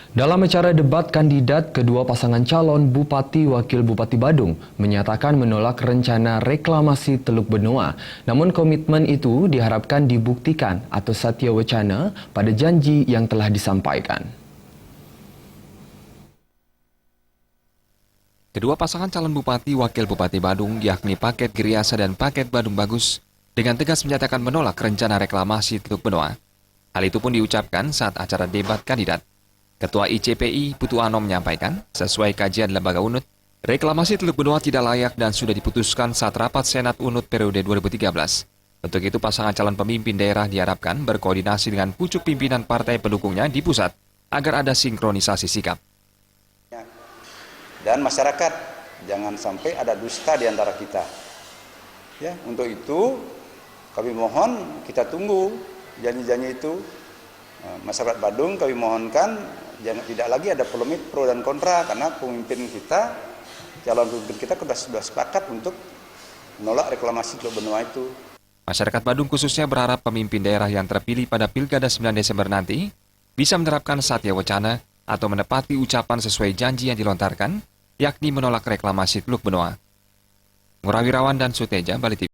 Dalam acara debat kandidat, kedua pasangan calon Bupati Wakil Bupati Badung menyatakan menolak rencana reklamasi Teluk Benoa. Namun komitmen itu diharapkan dibuktikan atau satya wacana pada janji yang telah disampaikan. Kedua pasangan calon Bupati Wakil Bupati Badung yakni Paket Giriasa dan Paket Badung Bagus dengan tegas menyatakan menolak rencana reklamasi Teluk Benoa. Hal itu pun diucapkan saat acara debat kandidat. Ketua ICPI Putu Ano menyampaikan, sesuai kajian Lembaga UNUT, reklamasi Teluk Benoa tidak layak dan sudah diputuskan saat rapat Senat UNUT periode 2013. Untuk itu pasangan calon pemimpin daerah diharapkan berkoordinasi dengan pucuk pimpinan partai pendukungnya di pusat agar ada sinkronisasi sikap. Dan masyarakat, jangan sampai ada dusta di antara kita. Ya, untuk itu kami mohon, kita tunggu janji-janji itu. Masyarakat Badung kami mohonkan jangan tidak lagi ada polemik pro dan kontra, karena pemimpin kita, calon pemimpin kita sudah sepakat untuk menolak reklamasi Teluk Benoa itu. Masyarakat Badung khususnya berharap pemimpin daerah yang terpilih pada Pilkada 9 Desember nanti bisa menerapkan satya wacana atau menepati ucapan sesuai janji yang dilontarkan, yakni menolak reklamasi Teluk Benoa. Ngurah Wirawan dan Suteja, Bali TV.